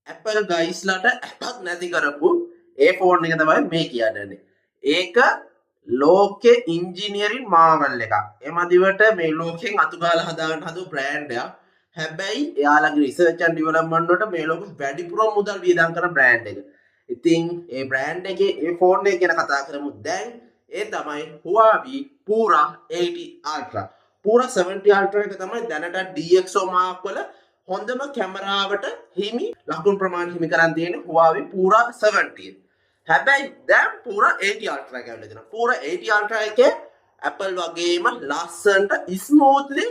Apple ගයිස්ලාට ඇපක් නැති කරපු ඒ phone එක තමයි මේ කියන්නේ. ඒක ලෝකේ ඉංජිනේරින් මාවල් එකක්. එමදිවට මේ ලෝකෙන් අතුගාලා හදාගන්න හදපු බ්‍රෑන්ඩ් එකක්. හැබැයි එයාලගේ රිසර්ච් ඇන්ඩ් ඩෙවලොප්මන්ට් වලට මේ ලෝකෙ වැඩිපුර මුදල් වියදම් කරන බ්‍රෑන්ඩ් එක. ඉතින් ඒ බ්‍රෑන්ඩ් එකේ ඒ ෆෝන් එක ගැන කතා කරමු දැන්. ඒ තමයි Huawei Pura 80 Ultra. Pura 70 Ultra එක තමයි දැනට DxO මාක් වල හොඳම කැමරාවට හිමි ලකුණු ප්‍රමාණය හිමි කරන් තියෙන Huawei Pura 70. හැබැයි දැන් Pura 80 Ultra එක ඇවිල්ලා තියෙනවා. Pura 80 Ultra එකේ Apple වගේම ලස්සනට ස්මූත්ලි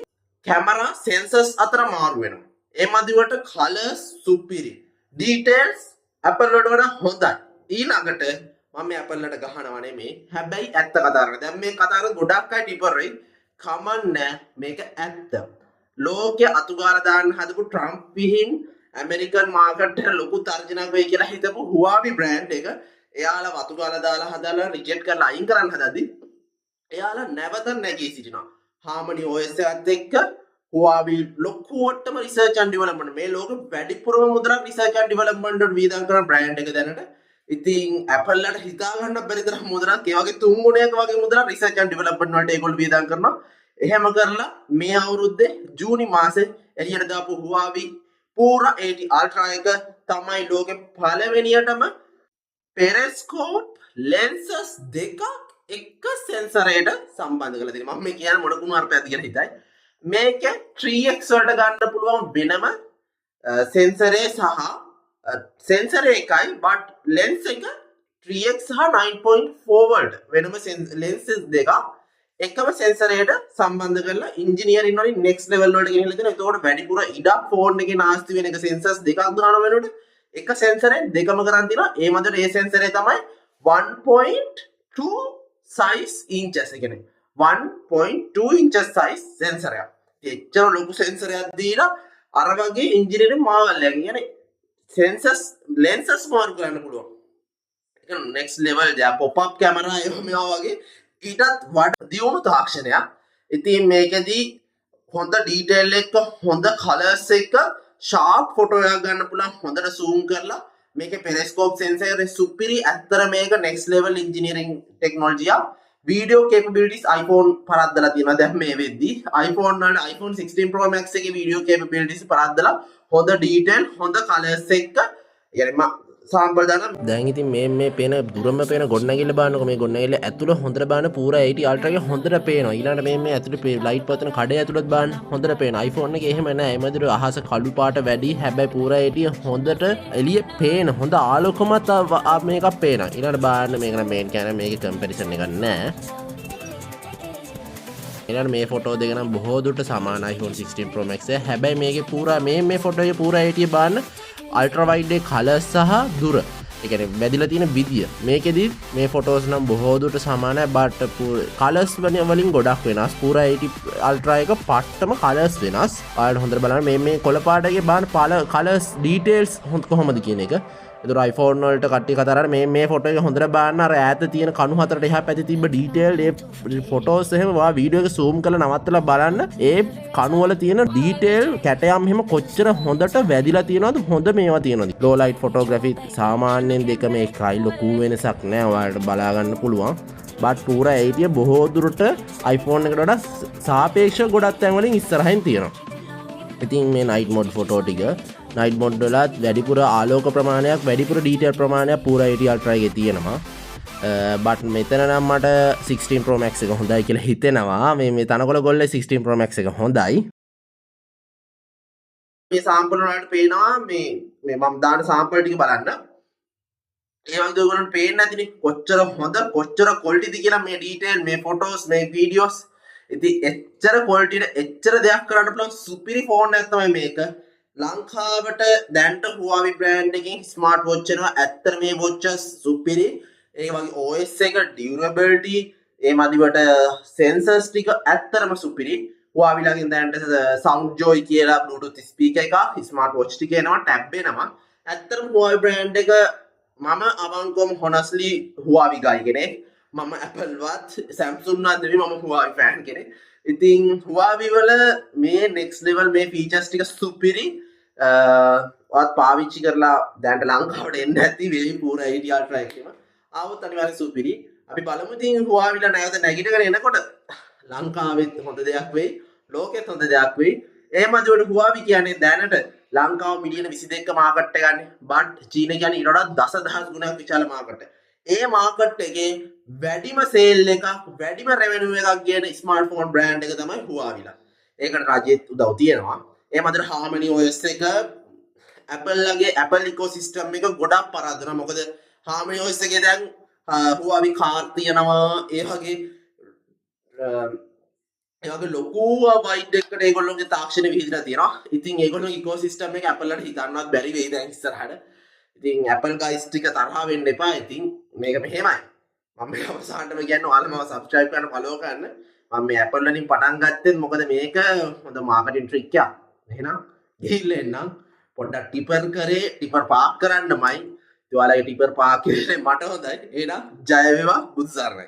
කැමරා සෙන්සර්ස් අතර මාරු වෙනවා. ඒ මදිවට කලර්ස් සුපිරි. ඩීටේල්ස් Apple වලට වඩා හොඳයි. ඊළඟට මම මේ Apple වලට ගහනවා නෙමෙයි. හැබැයි ඇත්ත කතා කරනවා. දැන් මේ කතා කරන ගොඩක් අය ටිපරයි. කමන්නේ මේක ඇත්ත. ලෝකයේ අතුගාලා දාන්න හදපු ට්‍රම්ප් විහිං ඇමරිකන් මාකට් එක ලොකු තර්ජනයක් වෙයි කියලා හිතපු Huawei බ්‍රෑන්ඩ් එක එයාලා වතුගාලා දාලා හදලා රිජෙක්ට් කරලා අයින් කරන්න හදද්දි එයාලා නැවත නැගී සිටිනවා. Harmony OS එකත් එක්ක Huawei ලොකුවටම රිසර්ච් ඇන්ඩ් ඩෙවලොප්මන්ට් මේ ලෝකෙ වැඩිපුරම මුදලක් රිසර්ච් ඇන්ඩ් ඩෙවලොප්මන්ට් වලට වියදම් කරන බ්‍රෑන්ඩ් එක දැනට. ඉතින් Apple වලට හිතා ගන්න බැරි තරම් මුදලක් ඒ වගේ තුන් ගුණයක වගේ මුදලක් රිසර්ච් ඇන්ඩ් ඩෙවලොප්මන්ට් වලට ඒගොල්ලෝ වියදම් කරනවා. එහෙම කරලා මේ අවුරුද්දේ ජූනි මාසේ එළියට දාපු Huawei Pura 80 Ultra එක තමයි ලෝකේ පළවෙනියටම පෙරිස්කෝප් ලෙන්සස් දෙකක් එක සෙන්සරයට සම්බන්ධ කරලා තියෙනවා. මම මේ කියන්නේ මොන කුණු අර්ථයක්ද කියලා හිතයි. මේකේ 3x වලට ගන්න පුළුවන් වෙනම සෙන්සරේ සහ සෙන්සරේ එකයි but ලෙන්ස් එක 3x සහ 9.4 වලට වෙනම ලෙන්සස් දෙකක් එකම සෙන්සරයට සම්බන්ධ කරලා ඉංජිනේරින් වලින් නෙක්ස්ට් ලෙවල් වලට ගෙනහිලා දෙනවා. ඒතකොට වැඩිපුර ඉඩක් ෆෝන් එකේ නාස්ති වෙන එක සෙන්සර්ස් දෙකක් දාන වෙනකොට එක සෙන්සරෙන් දෙකම කරන් දිනවා. ඒ මැදට ඒ සෙන්සරේ තමයි 1.2 size inches. ඒ කියන්නේ 1.2 inches size සෙන්සරයක්. එච්චර ලොකු සෙන්සරයක් දීලා අර වගේ ඉංජිනේරින් මාවල් එකක්. කියන්නේ සෙන්සර්ස් ලෙන්සස් මාරු කරන්න පුළුවන්. ඒක නෙක්ස්ට් ලෙවල් දෙයක්. පොප් අප් කැමරා එහෙම මේවා වගේ ඊටත් වඩා දියුණු තාක්ෂණයක්. ඉතින් මේකෙදී හොඳ ඩීටේල් එක හොඳ කලර්ස් එක ෂාර්ප් ෆොටෝ එකක් ගන්න පුළුවන්. හොඳට zoom කරලා මේකේ පෙරිස්කෝප් සෙන්සර් එක සුපිරි. ඇත්තට මේක next level engineering technology එක. video capabilities iPhone පරද්දලා තියෙනවා දැන් මේ වෙද්දී. iPhone වල iPhone 16 Pro Max එකේ video capabilities පරද්දලා හොඳ ඩීටේල් හොඳ කලර්ස් එක يعني සාම්පල් දාන දැන් ඉතින් මේ පේන දුරම පේන ගොඩනැගිල්ල බලන්නකො මේ ගොඩනැගිල්ල ඇතුළ හොඳට බලන්න Pura 80 Ultra එක හොඳට පේනවා. ඊළඟට මේ ඇතුළේ ලයිට් පතන කඩේ ඇතුළත් බලන්න හොඳට පේනවා. iPhone එකේ එහෙම නෑ. එමෙදිර අහස කළු පාට වැඩි. හැබැයි Pura 80 හොඳට එළිය පේන හොඳ ආලෝකමත් මේකක් පේනවා. ඊළඟට බලන්න මේක නම් මේන් කියන්නේ මේකේ කම්පැරිසන් එකක් නෑ. ඊළඟට මේ ෆොටෝ දෙක නම් බොහෝ දුරට සමානයි iPhone 16 Pro Max එක. හැබැයි මේකේ Pura මේ ෆොටෝ එකේ Pura 80 බලන්න අල්ට්‍රා වයිඩ් එකේ කලර්ස් සහ දුර ඒ කියන්නේ වැදිලා තියෙන විදිය මේකෙදි මේ ෆොටෝස් නම් බොහෝ දුරට සමානයි බට් කලර්ස් වලින් ගොඩක් වෙනස්. Pura 80 අල්ට්‍රා එක පට්ටම කලර්ස් වෙනස්. ඔයාලට හොඳට බලන්න මේ කොළ පාට එකේ බලන්න කලර්ස් ඩීටේල්ස් කොහොමද කියන එක. ඒතර iPhone වලට කට්ටිය කතා කරා මේ ෆොටෝ එක හොඳට බලන්න අර ඈත තියෙන කණු හතරට එහා පැත්තේ තිබ්බ ඩීටේල් ඒ ෆොටෝස් එහෙම ඔයා වීඩියෝ එක zoom කරලා නවත්තලා බලන්න ඒ කණු වල තියෙන ඩීටේල් කැටයම් එහෙම කොච්චර හොඳට වැදිලා තියෙනවද හොඳ මේවා තියෙනවද. low light photography සාමාන්‍යයෙන් දෙකම එකයි ලොකු වෙනසක් නෑ. ඔයාලට බලා ගන්න පුළුවන්. but Pura 80 බොහෝ දුරට iPhone එකට වඩා සාපේක්ෂව ගොඩක් තැන් වලින් ඉස්සරහින් තියෙනවා. ඉතින් මේ night mode ෆොටෝ ටික night mode වලත් වැඩිපුර ආලෝක ප්‍රමාණයක් වැඩිපුර ඩීටේල් ප්‍රමාණයක් Pura 80 Ultra එකේ තියෙනවා. but මෙතන නම් මට 16 Pro Max එක හොඳයි කියලා හිතෙනවා. මේ තනකොළ ගොල්ලේ 16 Pro Max එක හොඳයි. මේ සාම්පල් වලට පේනවා මේ මම දාන සාම්පල් ටික බලන්න. ඒ වගේ ඔයගොල්ලන්ට පේන්නේ නැතිනේ කොච්චර හොඳ කොච්චර quality කියලා මේ ඩීටේල් මේ ෆොටෝස් මේ වීඩියෝස්. ඉතින් එච්චර quality එච්චර දෙයක් කරන්න පුළුවන් සුපිරි ෆෝන් එකක් තමයි මේක. ලංකාවට දැන්ට Huawei බ්‍රෑන්ඩ් එකකින් ස්මාර්ට් වොච් එනවා. ඇත්තට මේ වොච්චස් සුපිරි. ඒ වගේ OS එක ඩියුරබිලිටි ඒ මදිවට සෙන්සර්ස් ටික ඇත්තටම සුපිරි. Huawei ලාගෙන් දැන්ට Sound Joy කියලා Bluetooth ස්පීකර් එකක් ස්මාර්ට් වොච් ටික එනවා ටැබ් එනවා. ඇත්තටම Huawei බ්‍රෑන්ඩ් එක මම අවංකවම honestly Huawei guy කෙනෙක්. මම Apple වත් Samsung වත් නෙවෙයි මම Huawei fan කෙනෙක්. ඉතින් Huawei වල මේ next level මේ features ටික සුපිරි. ඔයත් පාවිච්චි කරලා දැන්ට ලංකාවට එන්න ඇති වෙයි පූර AT Ultra එකේම ආවොත් අනිවාර්යෙන් සුපිරි. අපි බලමු ඉතින් හුවාවිලා නැවත නැගිටගෙන එනකොට ලංකාවෙත් හොඳ දෙයක් වෙයි ලෝකෙත් හොඳ දෙයක් වෙයි. එහෙම අදවට හුවාවි කියන්නේ දැනට ලංකාව මිලියන 22ක මාකට් එක ගන්න. බට් චීන කියන්නේ ඊට වඩා දසදහස් ගුණයක් විශාල මාකට් එක. ඒ මාකට් එකේ වැඩිම සේල් එකක් වැඩිම රෙවෙනියු එකක් ගේන ස්මාර්ට්ෆෝන් බ්‍රෑන්ඩ් එක තමයි හුවාවිලා. ඒකට රජෙත් උදව් තියෙනවා. එහෙම අදට Harmony OS එක Apple ලගේ Apple ecosystem එක ගොඩක් පරද්දනවා. මොකද Harmony OS එකේ දැන් හුවාවි කාර් තියෙනවා. ඒ වගේ ලොකු වයිඩ් එකකට ඒගොල්ලෝගේ තාක්ෂණය විහිදලා තියෙනවා. ඉතින් ඒගොල්ලෝගේ ඉකෝසිස්ටම් එක Apple වලට හිතන්නවත් බැරි වෙයි දැන් ඉස්සරහට. ඉතින් Apple guys ටික තරහ වෙන්න එපා. ඉතින් මේක මෙහෙමයි. මම මේ අවසානටම කියන්නේ ඔයාලා මාව subscribe කරන්න follow කරන්න. මම මේ Apple වලින් පටන් ගත්තෙත් මොකද මේක හොඳ මාකටිං ට්‍රික් එකක්. එහෙනම් ගිහිල්ලා එන්නම්. පොඩ්ඩක් ටිපර් පාක් කරන්නමයි. ඔයාලගේ ටිපර් පාක් කරන්නේ මට හොඳයි. එහෙනම් ජය වේවා බුදු සරණයි.